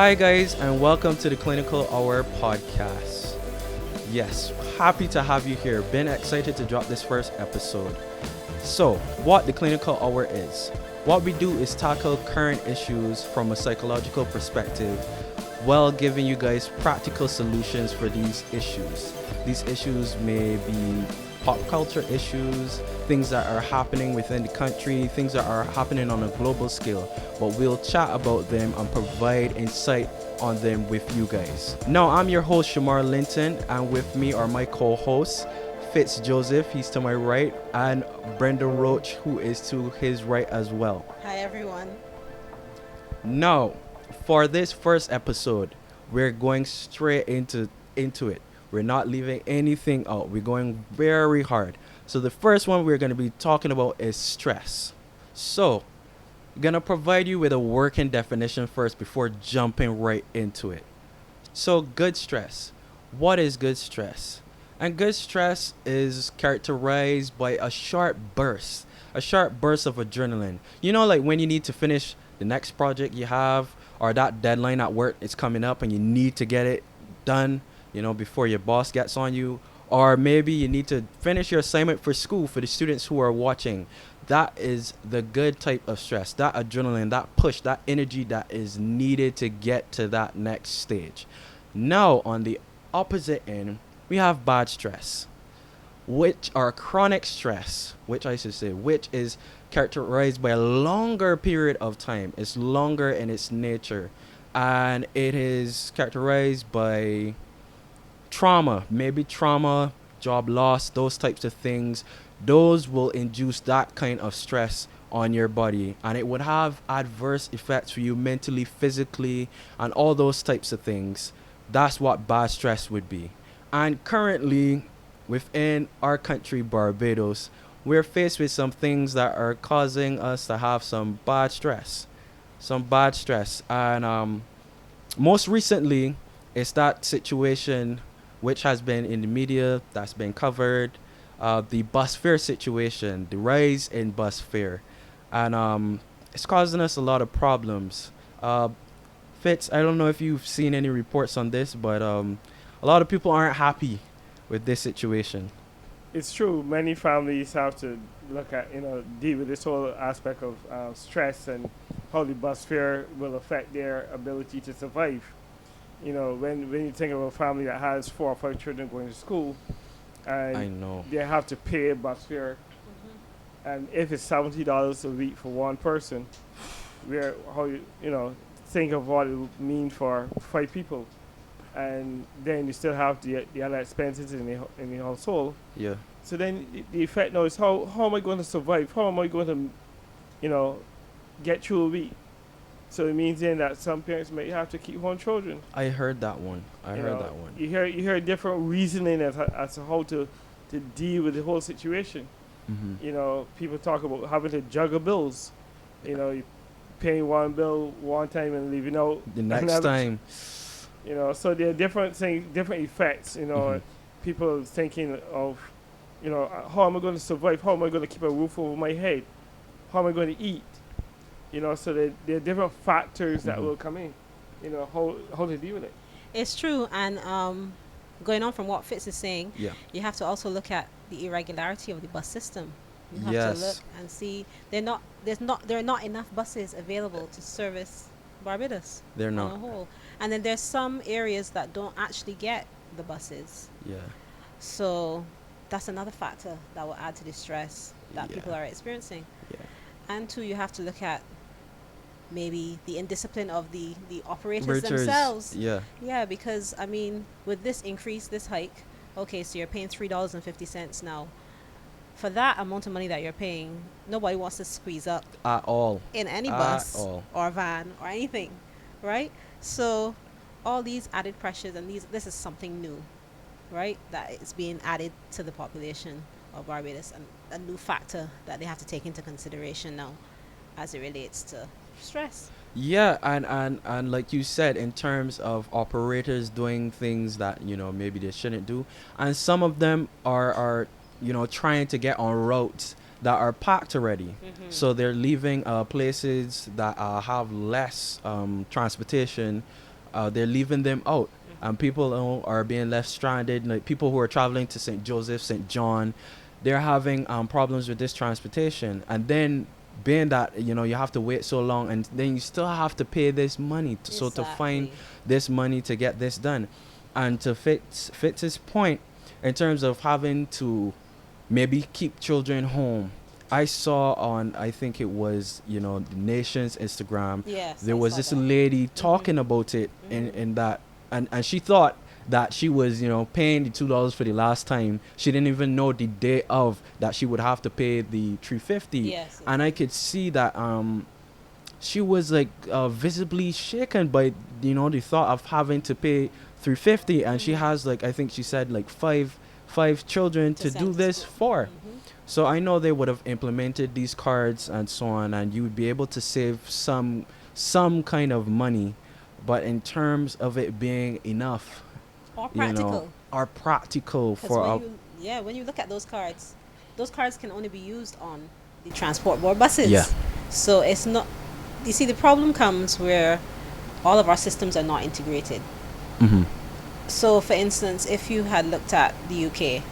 Hi, guys, and welcome to the Clinical Hour podcast. Yes, happy to have you here. Been excited to drop this first episode. So, what the Clinical Hour is. What we do is tackle current issues from a psychological perspective while giving you guys practical solutions for these issues. These issues may be pop culture issues, things that are happening within the country, things that are happening on a global scale, but we'll chat about them and provide insight on them with you guys. Now, I'm your host, Shamar Lynton, and with me are my co-hosts, Fitz Joseph, he's to my right, and Brenda Roach, who is to his right as well. Hi, everyone. Now, for this first episode, we're going straight into it. We're not leaving anything out. We're going very hard. So the first one we're going to be talking about is stress. So, I'm going to provide you with a working definition first before jumping right into it. So, good stress. What is good stress? And good stress is characterized by a sharp burst of adrenaline. You know, like when you need to finish the next project you have, or that deadline at work is coming up and you need to get it done, you know, before your boss gets on you, or maybe you need to finish your assignment for school. For the students who are watching, that is the good type of stress, that adrenaline, that push, that energy that is needed to get to that next stage. Now, on the opposite end, we have bad stress, which are chronic stress, which is characterized by a longer period of time. It's longer in its nature, and it is characterized by trauma, job loss, those types of things. Those will induce that kind of stress on your body, and it would have adverse effects for you mentally, physically, and all those types of things. That's what bad stress would be. And currently, within our country, Barbados, we're faced with some things that are causing us to have some bad stress. And most recently, it's that situation which has been in the media, that's been covered, the bus fare situation, the rise in bus fare. And it's causing us a lot of problems. Fitz, I don't know if you've seen any reports on this, but a lot of people aren't happy with this situation. It's true. Many families have to look at, deal with this whole aspect of stress and how the bus fare will affect their ability to survive. When you think of a family that has 4 or 5 children going to school, and I know. they have to pay a bus fare, and if it's $70 a week for one person, think of what it would mean for 5 people, and then you still have the other expenses in the household. Yeah. So then the effect now is how am I going to survive? How am I going to, get through a week? So it means then that some parents may have to keep home children. I heard that one. You hear different reasoning as to how to deal with the whole situation. Mm-hmm. People talk about having to juggle bills. You paying one bill one time and leaving out The next time. So there are different things, different effects. Mm-hmm. People thinking of, how am I going to survive? How am I going to keep a roof over my head? How am I going to eat? So there are different factors that will come in, how to deal with it. It's true, and going on from what Fitz is saying, Yeah. you have to also look at the irregularity of the bus system. You have Yes. to look and see there are not enough buses available to service Barbados. They're On a not. whole. And then there's some areas that don't actually get the buses. Yeah. So that's another factor that will add to the stress that Yeah. people are experiencing. Yeah. And two, you have to look at maybe the indiscipline of the operators Operators, themselves. Yeah. Yeah, because with this increase, this hike, okay, so you're paying $3.50 now. For that amount of money that you're paying, nobody wants to squeeze up At all. in any At bus all. or van or anything, right? So all these added pressures, and this is something new, right? That is being added to the population of Barbados, and a new factor that they have to take into consideration now as it relates to stress. Yeah, and like you said, in terms of operators doing things that, maybe they shouldn't do. And some of them are trying to get on routes that are packed already. Mm-hmm. So they're leaving places that have less transportation they're leaving them out, and people are being left stranded. Like people who are traveling to St. Joseph, St. John, they're having problems with this transportation, and then being that you have to wait so long, and then you still have to pay this money so to find Exactly. this money to get this done. And to Fitz's point, in terms of having to maybe keep children home, I saw on, I think it was the Nation's Instagram, Yes, there I was saw this that. lady talking about it in that, and she thought that she was paying the $2 for the last time. She didn't even know the day of that she would have to pay the 350. Yes, And I could see that she was like visibly shaken by the thought of having to pay 350, and she has, like, I think she said, like five children to send do to this school. for. So I know they would have implemented these cards and so on, and you would be able to save some kind of money. But in terms of it being enough, Or practical. are practical Because for when you look at those cards can only be used on the transport board buses. Yeah. So it's not. You see, the problem comes where all of our systems are not integrated. Mhm. So, for instance, if you had looked at the UK,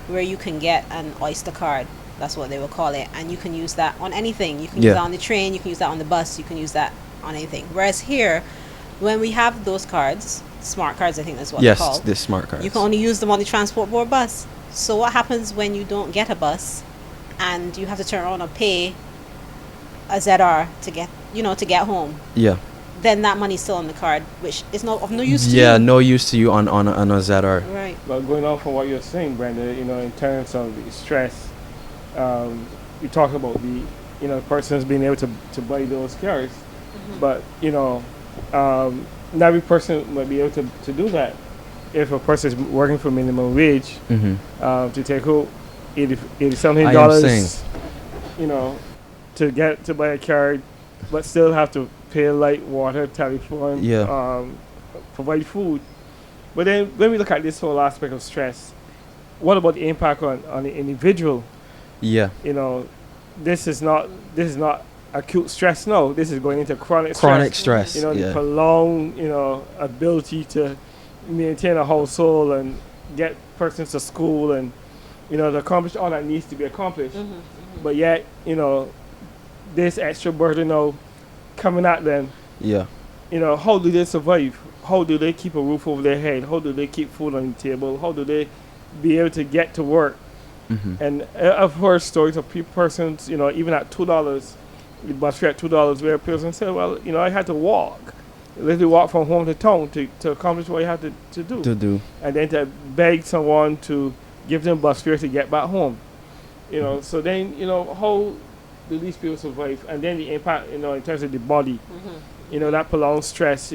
where you can get an Oyster card, that's what they will call it, and you can use that on anything. You can use Yeah. that on the train, you can use that on the bus, you can use that on anything. Whereas here, when we have those cards, smart cards, I think that's what they're Yes, called. this smart cards. You can only use them on the transport board bus. So what happens when you don't get a bus and you have to turn around and pay a ZR to get home? Yeah. Then that money's still on the card, which is of no use to Yeah, you. no use to you on a ZR. Right. But going on from what you're saying, Brenda, in terms of the stress, you talk about the persons being able to buy those cars, but not every person might be able to do that. If a person is working for minimum wage, to take out $80 something I am saying. to buy a card, but still have to pay light, water, telephone, provide food. But then when we look at this whole aspect of stress, what about the impact on the individual? Yeah. This is not acute stress. No, this is going into chronic Stress. the Yeah. prolonged ability to maintain a household and get persons to school and to accomplish all that needs to be accomplished. But yet this extra burden now coming at them. Yeah. How do they survive? How do they keep a roof over their head? How do they keep food on the table? How do they be able to get to work? And I've heard stories of persons, even at $2, the bus fare at $2, where a person said, well, I had to walk. Literally walk from home to town to accomplish what you have to do. And then to beg someone to give them bus fare to get back home. So then, how do these people survive? And then the impact, in terms of the body. That prolonged stress,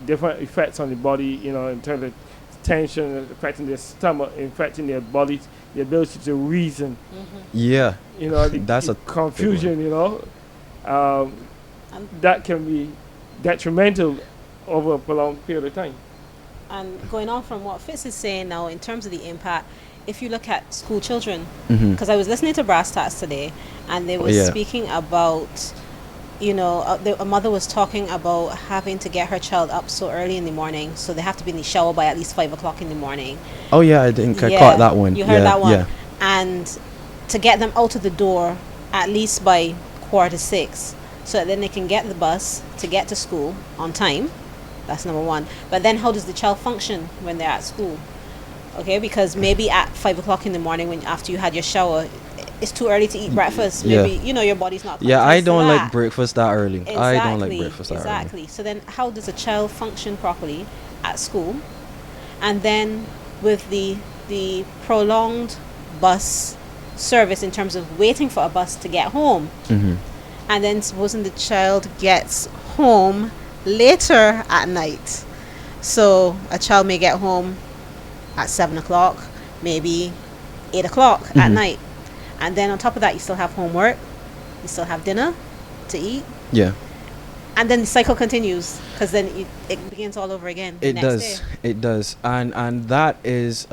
different effects on the body, in terms of tension, affecting their stomach, affecting their body, the ability to reason. Yeah. That's a confusion, that can be detrimental over a prolonged period of time. And going on from what Fitz is saying now, in terms of the impact, if you look at school children, Mm-hmm. because I was listening to Brass Tats today, and they were speaking about, a mother was talking about having to get her child up so early in the morning, so they have to be in the shower by at least 5 o'clock in the morning. Oh yeah, I think I caught that one. You heard that one? Yeah. And to get them out of the door at least by 5:45, so that then they can get the bus to get to school on time. That's number one. But then how does the child function when they're at school? Okay, because maybe at 5 o'clock in the morning, after you had your shower, it's too early to eat breakfast. Maybe your body's not. Yeah, I used to don't like that. breakfast that early. Exactly, I don't like breakfast that early. exactly. So then, how does a child function properly at school? And then with the prolonged bus service in terms of waiting for a bus to get home, and then supposing the child gets home later at night. So a child may get home at 7 o'clock, maybe 8 o'clock at night. And then on top of that, you still have homework, you still have dinner to eat. Yeah. And then the cycle continues, because then it begins all over again. It does. It does. And that is,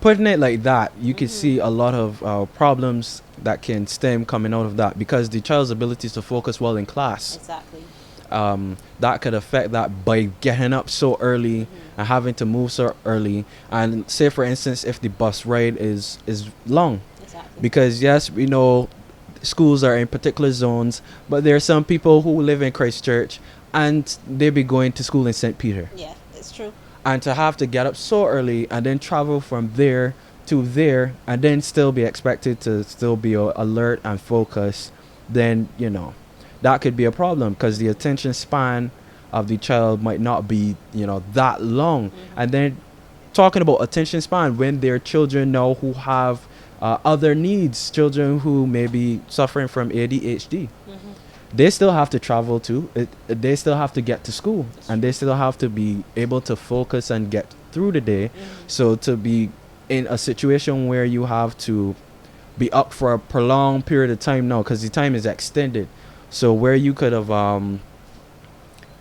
putting it like that, you can see a lot of problems that can stem coming out of that, because the child's ability to focus well in class. Exactly. that could affect that by getting up so early and having to move so early. And say for instance, if the bus ride is long, Exactly. because yes, we know schools are in particular zones, but there are some people who live in Christchurch and they be going to school in St. Peter, Yeah, it's true. and to have to get up so early and then travel from there to there and then still be expected to still be alert and focused, then that could be a problem, because the attention span of the child might not be that long. And then talking about attention span, when there are children now who have other needs, children who may be suffering from ADHD, they still have to travel to it, they still have to get to school, and they still have to be able to focus and get through the day. So to be in a situation where you have to be up for a prolonged period of time now, because the time is extended, so where you could have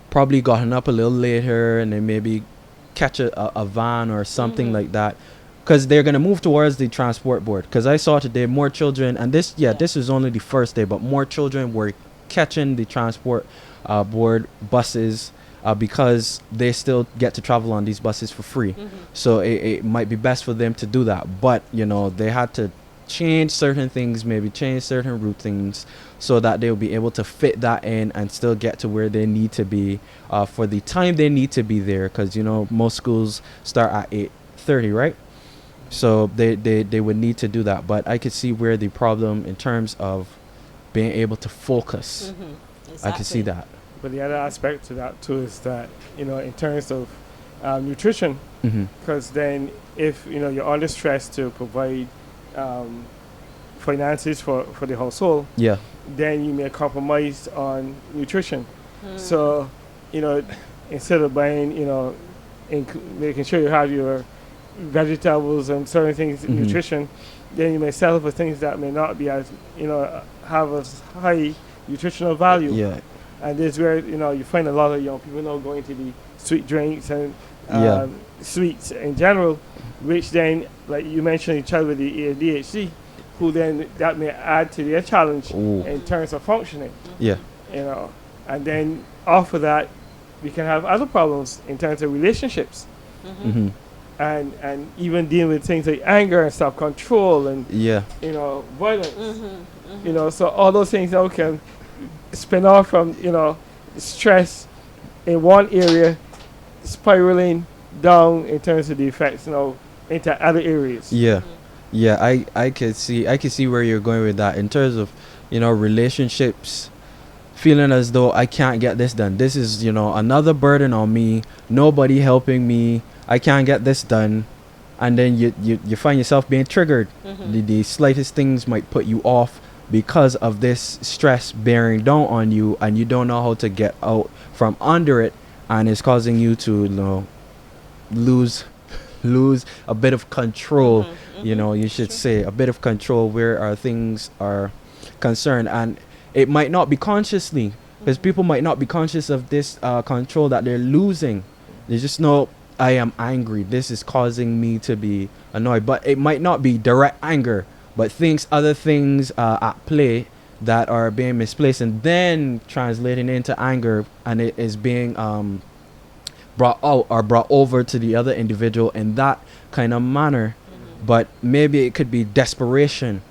probably gotten up a little later and then maybe catch a van or something like that, because they're going to move towards the transport board. Because I saw today more children, and this is only the first day, but more children were catching the transport board buses, because they still get to travel on these buses for free. So it might be best for them to do that, but they had to change certain things, maybe change certain routines, so that they'll be able to fit that in and still get to where they need to be for the time they need to be there, because most schools start at 8:30, right? So they would need to do that. But I could see where the problem in terms of being able to focus, I could see that. But the other aspect to that too is that in terms of nutrition, because then if you're under stress to provide finances for the household, then you may compromise on nutrition. So instead of buying making sure you have your vegetables and certain things in nutrition, then you may settle for things that may not be as have a high nutritional value. And this is where you find a lot of young people now going to the sweet drinks and sweets in general, which then, like you mentioned, a child with the ADHD, who then that may add to their challenge in terms of functioning. And then off of that, we can have other problems in terms of relationships, and even dealing with things like anger and self-control and violence. So all those things now can spin off from stress in one area, spiraling down in terms of the effects into other areas. I could see where you're going with that, in terms of relationships, feeling as though I can't get this done. This is another burden on me, nobody helping me, I can't get this done. And then you find yourself being triggered. The slightest things might put you off because of this stress bearing down on you, and you don't know how to get out from under it, and it's causing you to lose a bit of control. You should say a bit of control where our things are concerned. And it might not be consciously, because people might not be conscious of this control that they're losing. They just know, I am angry, this is causing me to be annoyed. But it might not be direct anger, but other things at play that are being misplaced and then translating into anger, and it is being brought out or brought over to the other individual in that kind of manner. But maybe it could be desperation,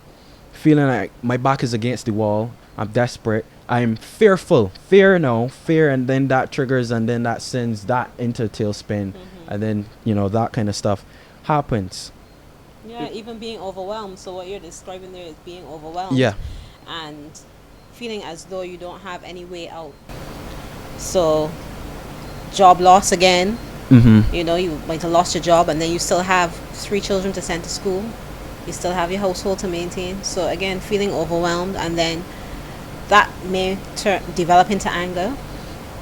feeling like my back is against the wall, I'm desperate, I'm fearful, fear, and then that triggers, and then that sends that into a tailspin, and then that kind of stuff happens. Even being overwhelmed. So what you're describing there is being overwhelmed. And feeling as though you don't have any way out. So job loss again. You might have lost your job, and then you still have 3 children to send to school. You still have your household to maintain. So again, feeling overwhelmed, and then that may develop into anger,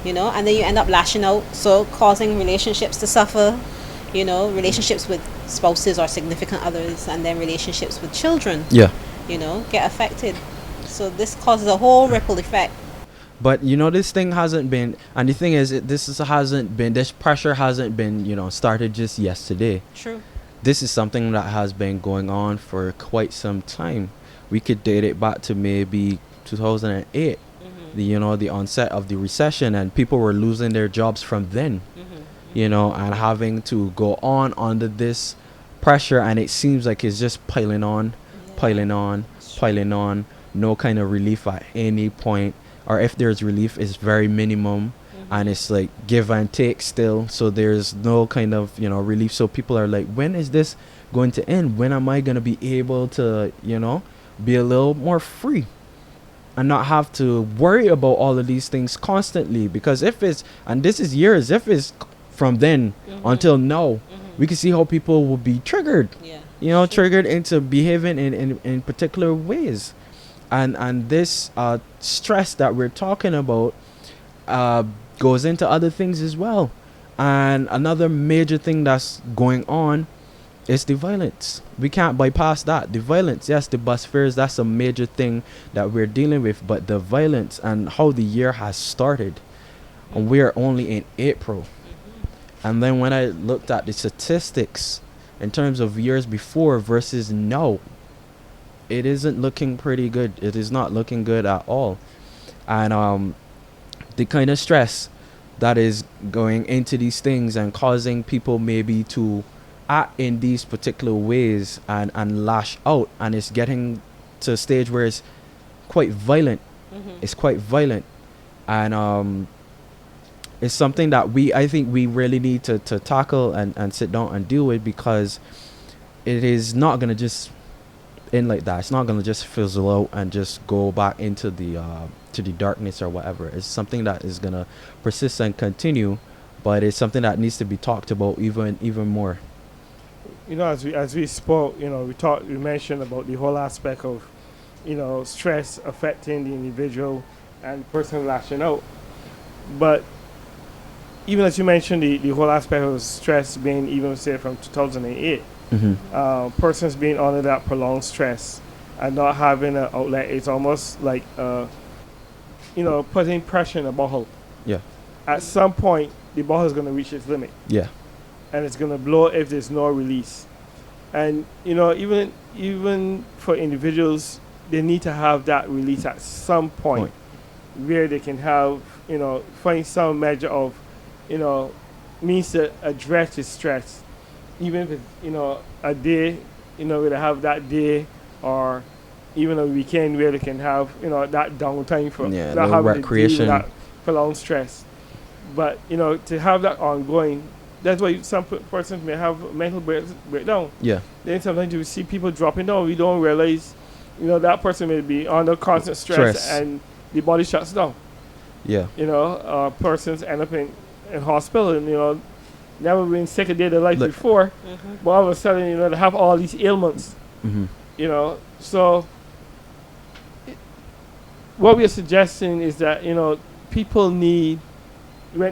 and then you end up lashing out, so causing relationships to suffer, relationships with spouses or significant others, and then relationships with children get affected. So this causes a whole ripple effect. But this thing hasn't been, and the thing is, this pressure hasn't been started just yesterday. True. This is something that has been going on for quite some time. We could date it back to maybe 2008, the onset of the recession, and people were losing their jobs from then, and having to go on under this pressure, and it seems like it's just piling on, piling on, piling on. No kind of relief at any point, or if there's relief, it's very minimum, and it's like give and take still. So there's no kind of relief. So people are like, when is this going to end? When am I going to be able to be a little more free and not have to worry about all of these things constantly? Because if it's, and this is years, if it's from then until now, we can see how people will be triggered, triggered into behaving in particular ways. And this stress that we're talking about goes into other things as well. And another major thing that's going on is the violence. We can't bypass that. The violence, yes, the bus fares, that's a major thing that we're dealing with. But the violence and how the year has started, and we're only in April. And then when I looked at the statistics in terms of years before versus now, it isn't looking pretty good. It is not looking good at all. And the kind of stress that is going into these things and causing people maybe to act in these particular ways and lash out, and it's getting to a stage where it's quite violent. It's quite violent. And it's something that I think we really need to tackle and sit down and deal with, because it is not going to just end like that. It's not going to just fizzle out and just go back into the darkness or whatever. It's something that is going to persist and continue, but it's something that needs to be talked about even more. As we spoke, we mentioned about the whole aspect of stress affecting the individual and the person lashing out. But even as you mentioned, the whole aspect of stress being, even say from 2008, persons being under that prolonged stress and not having an outlet, it's almost like putting pressure in a bottle. Yeah. At some point, the bottle is going to reach its limit. Yeah. And it's going to blow if there's no release. And even for individuals, they need to have that release at some point where they can have find some measure of means to address the stress, even if it's a day, where they have that day, or even a weekend where they can have that downtime for that recreation, that prolonged stress. But to have that ongoing, that's why some persons may have mental breakdown. Yeah. Then sometimes you see people dropping down, we don't realize that person may be under constant stress and the body shuts down. Yeah. Persons end up in hospital and never been sick a day of their life before, but all of a sudden they have all these ailments. So what we are suggesting is that people need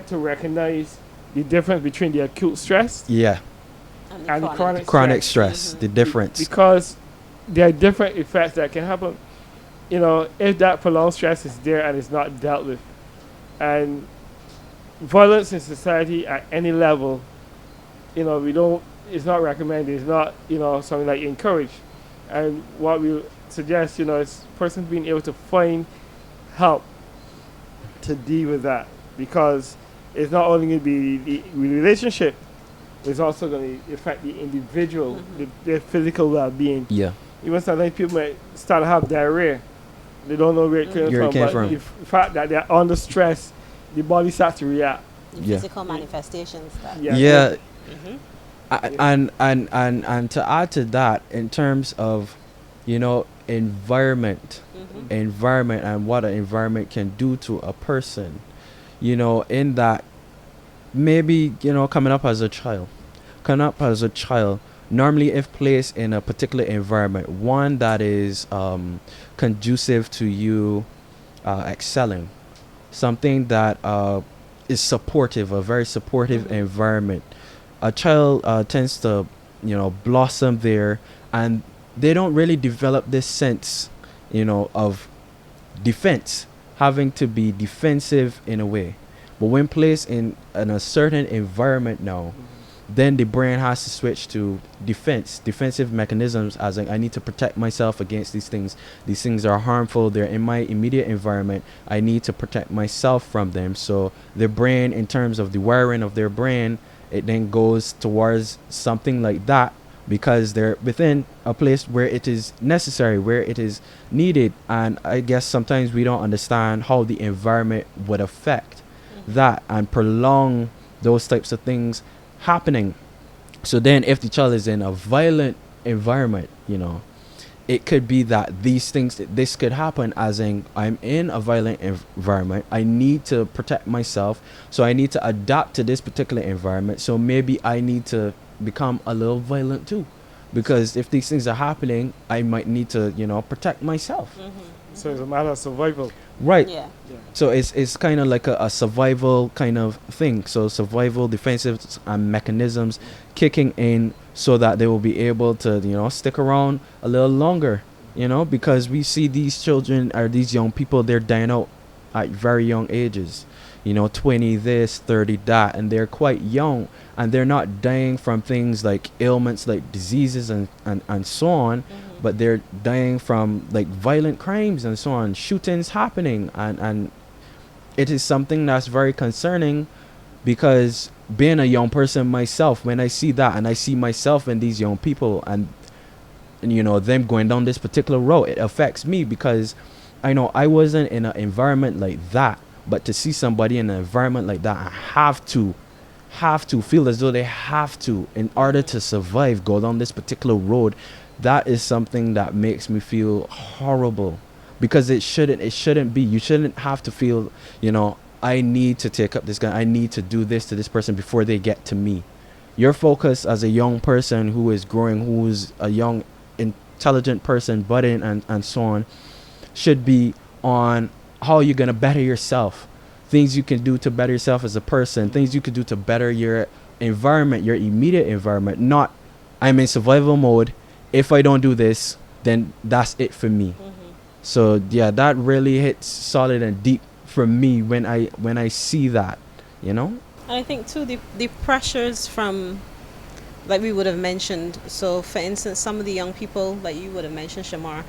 to recognize the difference between the acute stress and the chronic stress. The difference, because there are different effects that can happen if that prolonged stress is there and is not dealt with. And violence in society at any level, it's not recommended, it's not something like encouraged. And what we suggest is persons being able to find help to deal with that, because it's not only going to be the relationship, it's also going to affect the individual, their physical well-being. Yeah. Even sometimes people might start to have diarrhea. They don't know where it came from. The fact that they're under stress, the body starts to react. Physical manifestations. And to add to that, in terms of environment and what an environment can do to a person, in that maybe coming up as a child, normally if placed in a particular environment, one that is conducive to you excelling, something that is supportive, a very supportive environment, a child tends to blossom there, and they don't really develop this sense of defense, having to be defensive in a way. But when placed in a certain environment now, then the brain has to switch to defensive mechanisms, as in, I need to protect myself against these things. These things are harmful, they're in my immediate environment, I need to protect myself from them. So the brain, in terms of the wiring of their brain, it then goes towards something like that, because they're within a place where it is necessary, where it is needed. And I guess sometimes we don't understand how the environment would affect that and prolong those types of things happening. So then if the child is in a violent environment, it could be that this could happen, as in, I'm in a violent environment, I need to protect myself, so I need to adapt to this particular environment. So maybe I need to become a little violent too, because if these things are happening, I might need to protect myself. So it's a matter of survival. Right. Yeah. So it's kind of like a survival kind of thing. So survival defensive mechanisms kicking in, so that they will be able to stick around a little longer, because we see these children, or these young people, they're dying out at very young ages, 20 this, 30 that, and they're quite young, and they're not dying from things like ailments, like diseases and so on, but they're dying from like violent crimes and so on, shootings happening, and it is something that's very concerning, because being a young person myself, when I see that and I see myself and these young people and them going down this particular road, it affects me, because I know I wasn't in an environment like that, but to see somebody in an environment like that, I have to feel as though they have to, in order to survive, go down this particular road. That is something that makes me feel horrible, because it shouldn't be. You shouldn't have to feel, I need to take up this gun, I need to do this to this person before they get to me. Your focus as a young person who is growing, who's a young intelligent person, budding and so on, should be on how you're going to better yourself, things you can do to better yourself as a person, things you can do to better your environment, your immediate environment. Not, I'm in survival mode, if I don't do this, then that's it for me. So yeah, that really hits solid and deep for me when I see that, And I think too, the pressures from, like we would have mentioned, so for instance, some of the young people, like you would have mentioned, Shamar,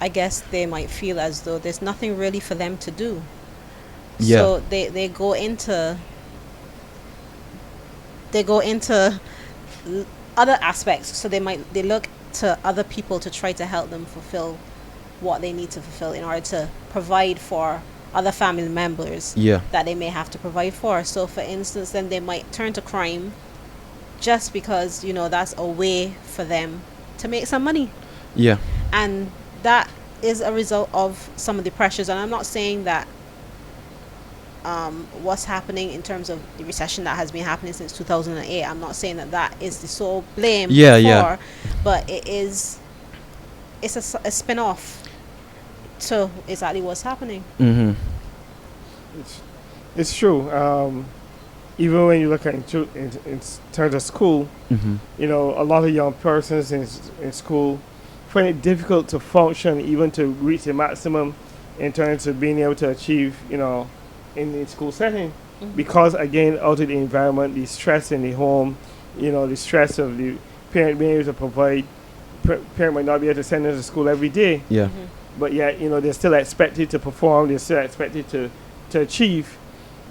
I guess they might feel as though there's nothing really for them to do. Yeah. So they go into other aspects. So they look to other people to try to help them fulfill what they need to fulfill in order to provide for other family members that they may have to provide for. So for instance, then they might turn to crime just because that's a way for them to make some money. And that is a result of some of the pressures. And I'm not saying that what's happening in terms of the recession that has been happening since 2008, I'm not saying that is the sole blame but it's a spin-off to exactly what's happening. It's true. Even when you look at in terms of school, a lot of young persons in school find it difficult to function, even to reach the maximum in terms of being able to achieve, in the school setting, because again, out of the environment, the stress in the home, the stress of the parent being able to provide. Parent might not be able to send them to school every day. But yet, they're still expected to perform, they're still expected to achieve.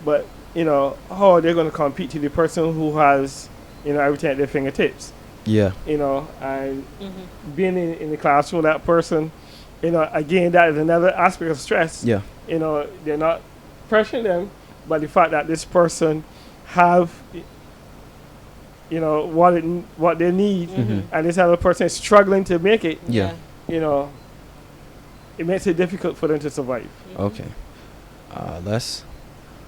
But, how are they going to compete to the person who has, everything at their fingertips? And being in the classroom, that person, again, that is another aspect of stress. They're not pressuring them, but the fact that this person have, what they need, and this other person is struggling to make it. It makes it difficult for them to survive. Okay.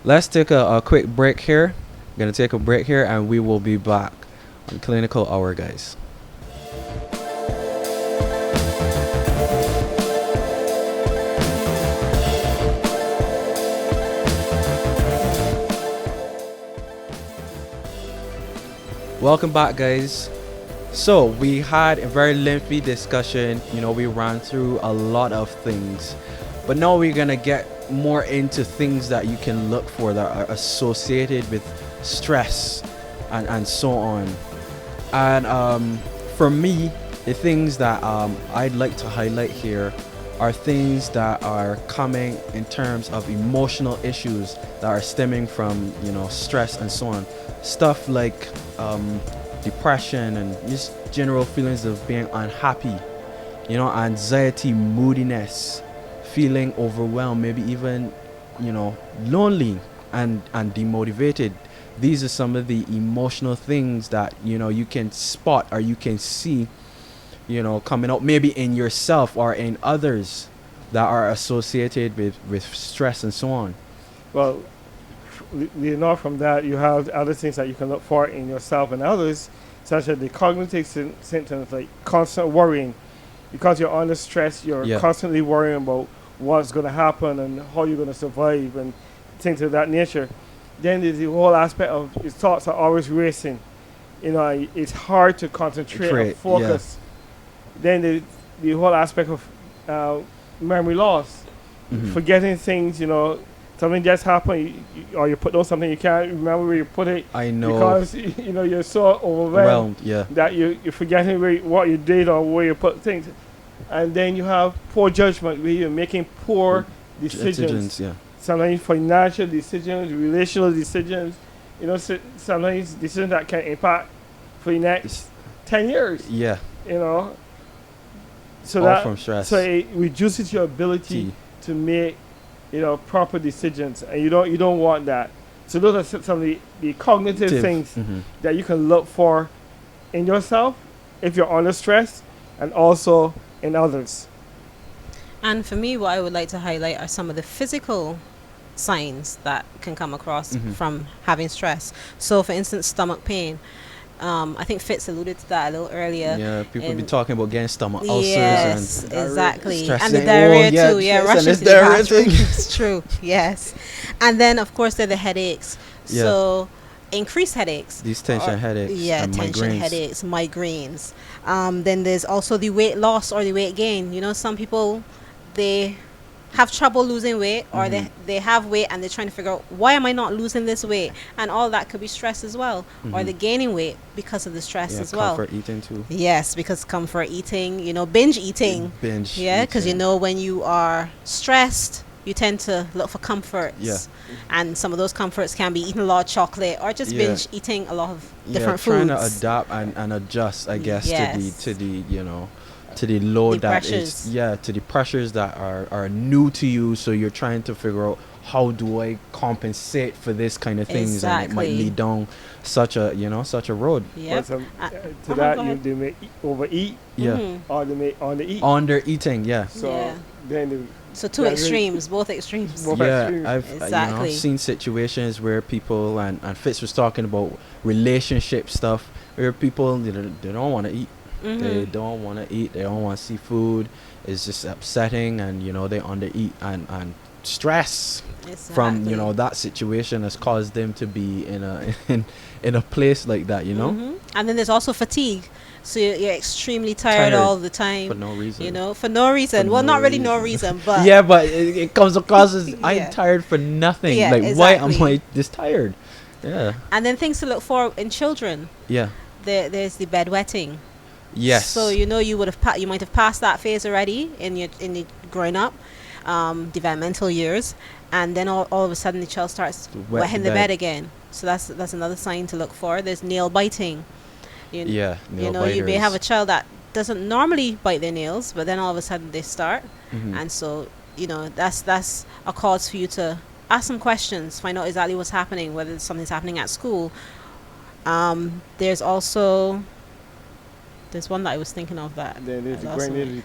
Let's take a quick break here. We're going to take a break here, and we will be back on Clinical Hour, guys. Welcome back, guys. So we had a very lengthy discussion. We ran through a lot of things, but now we're gonna get more into things that you can look for that are associated with stress and so on. And for me, the things that I'd like to highlight here are things that are coming in terms of emotional issues that are stemming from, stress and so on. Stuff like depression and just general feelings of being unhappy, anxiety, moodiness, feeling overwhelmed, maybe even, lonely and demotivated. These are some of the emotional things that, you can spot or you can see, coming out maybe in yourself or in others that are associated with stress and so on. Well, from that, you have other things that you can look for in yourself and others, such as the cognitive symptoms like constant worrying. Because you're under stress, you're constantly worrying about what's going to happen and how you're going to survive and things of that nature. Then there's the whole aspect of your thoughts are always racing. It's hard to concentrate and focus. Then the whole aspect of memory loss, forgetting things, something just happened, or you put down something, you can't remember where you put it. I know. Because, you're so overwhelmed that you're forgetting what you did or where you put things. And then you have poor judgment, where you're making poor decisions. Sometimes financial decisions, relational decisions, sometimes decisions that can impact for the next 10 years. So all that from stress. So it reduces your ability to make proper decisions, and you don't want that. So those are some of the cognitive things that you can look for in yourself if you're under stress, and also in others. And for me, what I would like to highlight are some of the physical signs that can come across from having stress. So for instance, stomach pain. I think Fitz alluded to that a little earlier. Yeah, people be talking about getting stomach ulcers. Yes, and exactly. stressing. And the diarrhea too. Rushing to the bathroom. It's true. Yes. And then, of course, there are the headaches. Yeah. So increased headaches. These tension headaches. Yeah, and tension headaches, migraines. Then there's also the weight loss or the weight gain. Some people, they have trouble losing weight, or they have weight and they're trying to figure out, why am I not losing this weight? And all that could be stress as well. Or they're gaining weight because of the stress as well. Comfort eating too. Yes, because comfort eating, binge eating. Yeah, because when you are stressed, you tend to look for comforts. Yeah. And some of those comforts can be eating a lot of chocolate or just binge eating a lot of different trying foods. to adapt and adjust, I guess, to the load that is to the pressures that are new to you. So you're trying to figure out, how do I compensate for this kind of things? Exactly. And it might lead down such a road. Yep. To that, they may overeat, or they may undereat. Under eating, So then so two extremes, both extremes. I've seen situations where people, and Fitz was talking about relationship stuff, where people they don't want to eat. They don't want to eat. They don't want to see food. It's just upsetting, and they undereat, and stress from that situation has caused them to be in a place like that. And then there's also fatigue. So you're extremely tired all the time for no reason. For no reason. Not really no reason, but but it comes across as I'm tired for nothing. Why am I this tired? Yeah. And then things to look for in children. Yeah. There's the bedwetting. Yes. So you might have passed that phase already in your growing up, developmental years, and then all of a sudden the child starts wetting the bed again. So that's another sign to look for. There's nail biting. You may have a child that doesn't normally bite their nails, but then all of a sudden they start, and so that's a cause for you to ask some questions, find out exactly what's happening, whether something's happening at school. There's also one that I was thinking of that. There's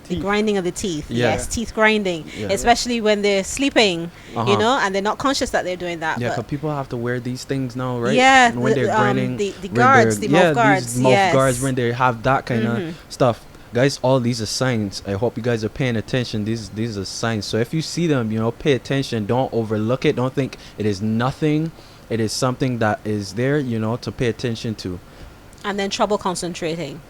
the grinding of the teeth. Yes, teeth grinding, especially when they're sleeping, and they're not conscious that they're doing that. Yeah, because people have to wear these things now, right? Yeah, when they're grinding, the guards, the mouth guards. These mouth guards, when they have that kind of stuff. Guys, all these are signs. I hope you guys are paying attention. These are signs. So if you see them, pay attention. Don't overlook it. Don't think it is nothing. It is something that is there, to pay attention to. And then trouble concentrating.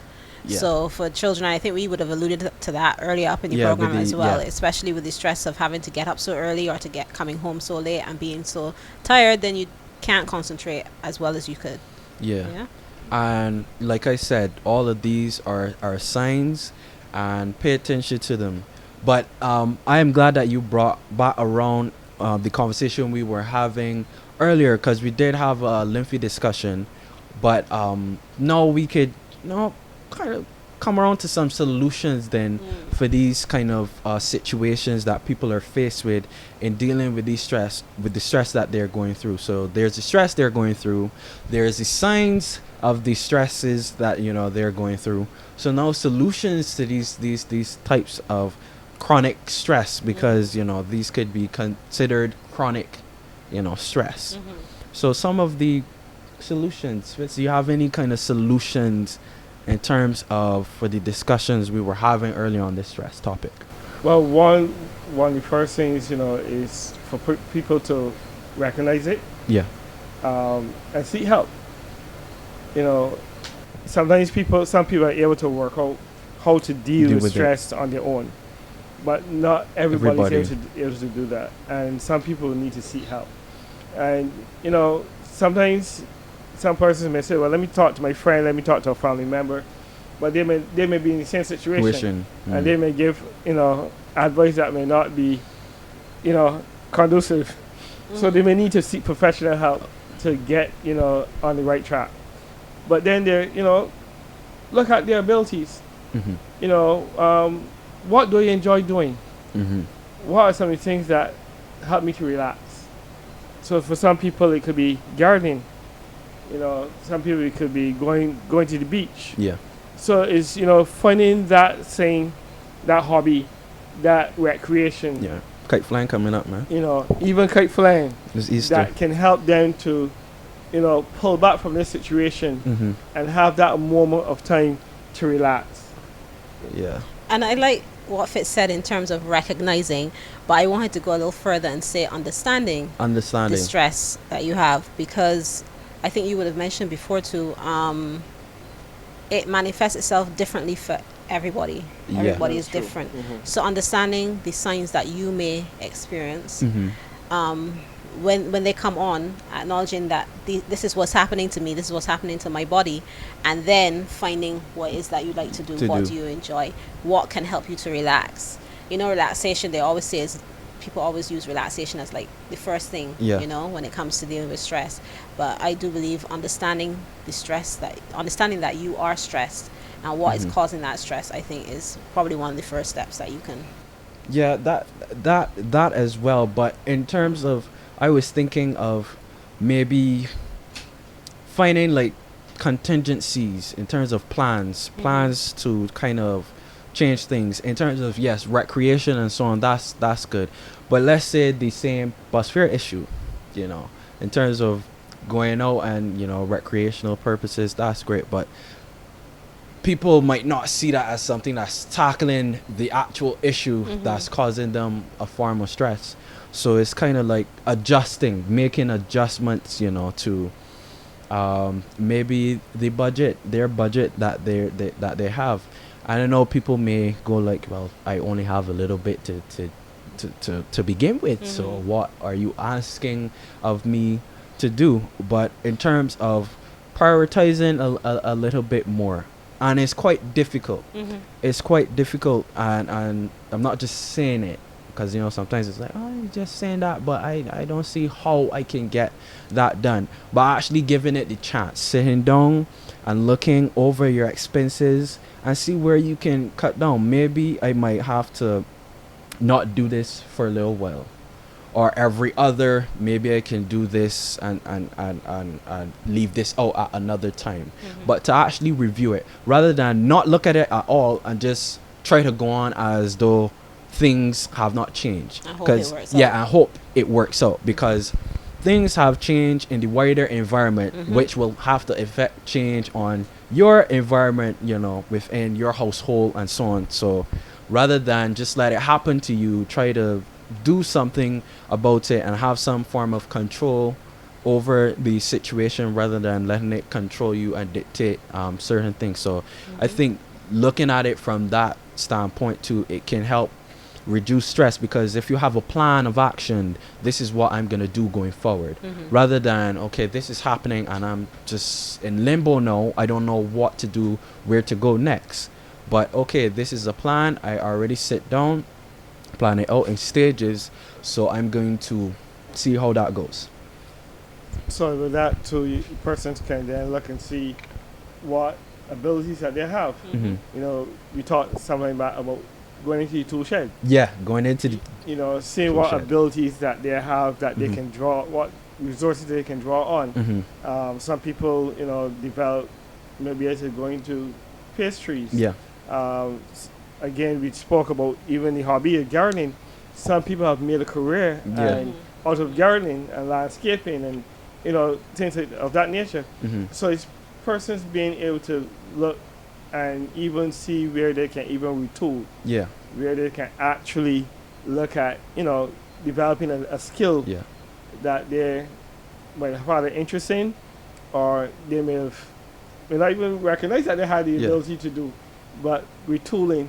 Yeah. So for children, I think we would have alluded to that earlier up in the program as well, especially with the stress of having to get up so early or coming home so late and being so tired, then you can't concentrate as well as you could. Yeah. Yeah. And like I said, all of these are signs, and pay attention to them. But I am glad that you brought back around the conversation we were having earlier, because we did have a lengthy discussion. But now we could, kind of come around to some solutions then for these kind of situations that people are faced with in dealing with the stress that they're going through. So there's the stress they're going through, there's the signs of the stresses that they're going through. So now solutions to these types of chronic stress, because these could be considered chronic stress. So some of the solutions, Fitz, do you have any kind of solutions in terms of for the discussions we were having earlier on this stress topic? Well, one of the first things, is for people to recognize it, Yeah. and seek help. Sometimes some people are able to work out how to deal with with it. stress on their own, but not everybody's Everybody. able to do that. And some people need to seek help. And sometimes some persons may say, "Well, let me talk to my friend, let me talk to a family member," but they may be in the same situation. And they may give advice that may not be conducive. So they may need to seek professional help to get on the right track. But then they look at their abilities. What do you enjoy doing? What are some of the things that help me to relax? So for some people it could be gardening. Some people it could be going to the beach. Yeah. So it's finding that hobby, that recreation. Yeah. Kite flying coming up, man. Even kite flying. It's Easter. That can help them to pull back from this situation and have that moment of time to relax. Yeah. And I like what Fitz said in terms of recognizing, but I wanted to go a little further and say understanding the stress that you have, because I think you would have mentioned before too, it manifests itself differently for everybody. Yeah. Everybody is That's true. different. So understanding the signs that you may experience, when they come on, acknowledging that this is what's happening to me, this is what's happening to my body, and then finding what is that you like to do, what do you enjoy, what can help you to relax. Relaxation, they always say, is people always use relaxation as like the first thing, when it comes to dealing with stress. But I do believe understanding that you are stressed and what is causing that stress, I think, is probably one of the first steps that you can. Yeah, that as well. But in terms of, I was thinking of maybe finding like contingencies in terms of plans to kind of change things in terms of, yes, recreation and so on. That's good. But let's say the same bus fare issue, in terms of going out and recreational purposes, that's great. But people might not see that as something that's tackling the actual issue that's causing them a form of stress. So it's kind of like making adjustments, to maybe their budget that they have. And I know people may go like, well, I only have a little bit to begin with. So what are you asking of me to do? But in terms of prioritizing a little bit more, and it's quite difficult. It's quite difficult, and I'm not just saying it because sometimes it's like, oh, you're just saying that, but I don't see how I can get that done. But actually giving it the chance, sitting down and looking over your expenses and see where you can cut down. Maybe I might have to not do this for a little while, or every other, maybe I can do this and leave this out at another time. But to actually review it rather than not look at it at all and just try to go on as though things have not changed. I hope it works out, because things have changed in the wider environment, which will have to affect change on your environment, within your household and so on. So rather than just let it happen to you, try to do something about it and have some form of control over the situation rather than letting it control you and dictate certain things. So I think looking at it from that standpoint too, it can help reduce stress, because if you have a plan of action, this is what I'm going to do going forward, Mhm. rather than, okay, this is happening and I'm just in limbo now, I don't know what to do, where to go next. But okay, this is a plan, I already sit down, plan it out in stages, so I'm going to see how that goes. So with that, too, persons can then look and see what abilities that they have. Mm-hmm. You know, we talked something about going into the tool shed. Yeah, going into the You know, seeing Tool what shed. abilities that they have that they Mhm. can draw, what resources they can draw on. Some people, you know, develop maybe as they're going to pastries. yeah, Again, we spoke about even the hobby of gardening. Some people have made a career Yeah. and out of gardening and landscaping and, you know, things of that nature. mm-hmm. So it's persons being able to look and even see where they can even retool, yeah, where they can actually look at, you know, developing a skill yeah, that they might have had an interest in, or they may not even recognize that they had the Yeah. ability to do, but retooling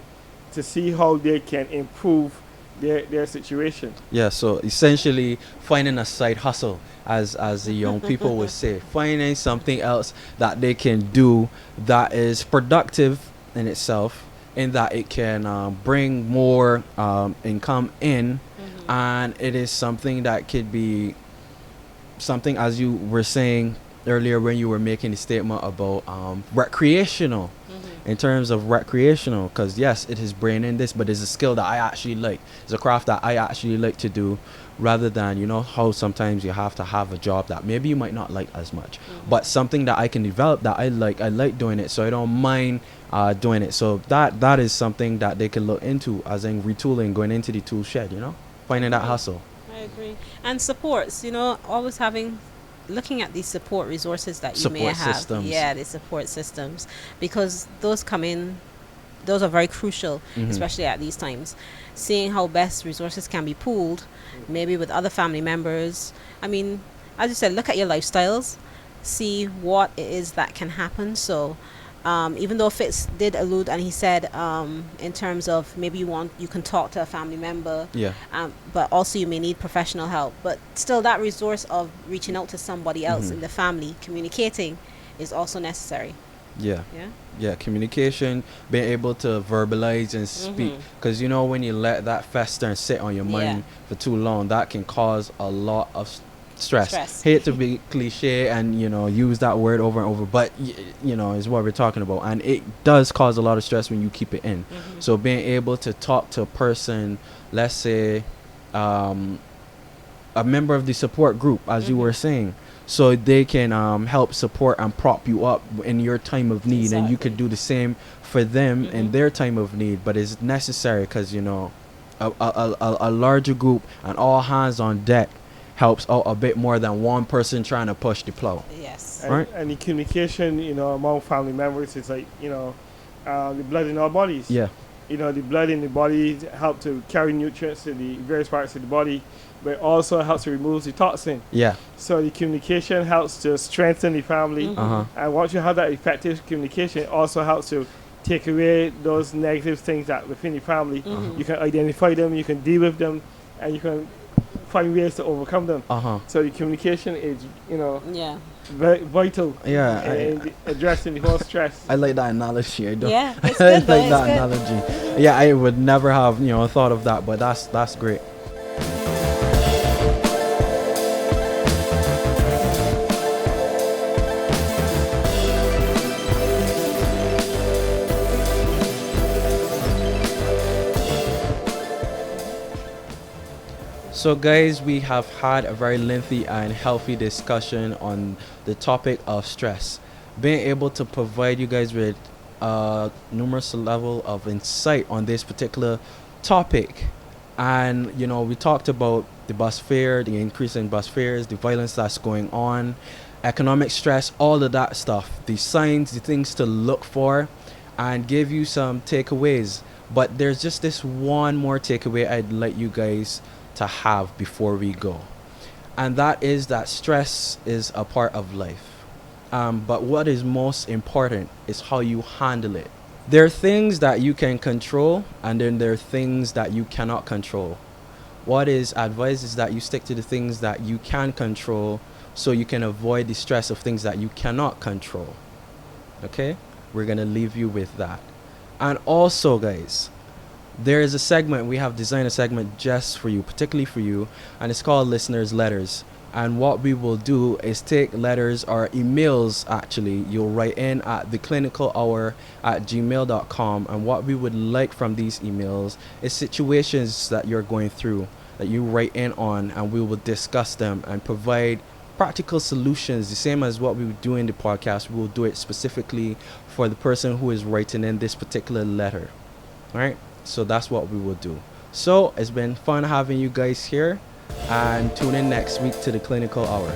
to see how they can improve their situation. yeah. So essentially, finding a side hustle, as the young people would say, finding something else that they can do that is productive in itself, in that it can bring more income in, Mhm. and it is something that could be something, as you were saying earlier when you were making the statement about recreational, Mhm. in terms of recreational, because yes, it is brain in this, but it's a skill that I actually like, it's a craft that I actually like to do, rather than, you know, how sometimes you have to have a job that maybe you might not like as much, Mhm. but something that I can develop that I like doing it, so I don't mind doing it. So that is something that they can look into, as in retooling, going into the tool shed, you know, finding that Right. hustle. I agree. And supports, you know, always looking at these support resources that you may Support have. systems. Yeah, the support systems, because those are very crucial, Mhm. especially at these times. Seeing how best resources can be pooled, maybe with other family members. I mean, as you said, look at your lifestyles, see what it is that can happen. So, even though Fitz did allude and he said, in terms of maybe you can talk to a family member, Yeah. but also you may need professional help. But still, that resource of reaching out to somebody else Mhm. in the family, communicating, is also necessary. Yeah. Yeah. Yeah, communication, being able to verbalize and speak, Mhm. because you know, when you let that fester and sit on your mind for too long, that can cause a lot of stress. Stress. Hate to be cliche and, you know, use that word over and over, but you know, is what we're talking about, and it does cause a lot of stress when you keep it in. Mhm. So being able to talk to a person, let's say a member of the support group, as you were Mhm. saying, so they can help support and prop you up in your time of need, and you could Exactly. do the same for them in Mhm. their time of need. But it's necessary, because, you know, a larger group and all hands on deck helps out a bit more than one person trying to push the plow. Yes. Right. And the communication, you know, among family members is like, you know, the blood in our bodies. Yeah. You know, the blood in the body help to carry nutrients to the various parts of the body, but it also helps to remove the toxin. Yeah. So the communication helps to strengthen the family. Mhm. Uh-huh. And once you have that effective communication, it also helps to take away those negative things that within the family. Mhm. You can identify them, you can deal with them, and you can find ways to overcome them. Uh-huh. So the communication is, you know, Yeah. very vital Yeah. in addressing the whole stress. I like that analogy. I don't. Yeah. It's I good. Though. like It's that good. analogy. Yeah, I would never have, you know, thought of that, but that's great. So guys, we have had a very lengthy and healthy discussion on the topic of stress. Being able to provide you guys with numerous level of insight on this particular topic. And, you know, we talked about the bus fare, the increase in bus fares, the violence that's going on, economic stress, all of that stuff, the signs, the things to look for, and give you some takeaways. But there's just this one more takeaway I'd like you guys to have before we go, and that is that stress is a part of life, but what is most important is how you handle it. There are things that you can control, and then there are things that you cannot control. What is advised is that you stick to the things that you can control so you can avoid the stress of things that you cannot control. Okay? We're going to leave you with that. And also, guys, there is a segment, we have designed a segment just for you, particularly for you, and it's called Listeners Letters. And what we will do is take letters or emails, actually, you'll write in at theclinicalhour@gmail.com. And what we would like from these emails is situations that you're going through that you write in on, and we will discuss them and provide practical solutions, the same as what we would do in the podcast. We will do it specifically for the person who is writing in this particular letter. All right? So that's what we will do. So it's been fun having you guys here, and tune in next week to the Clinical Hour.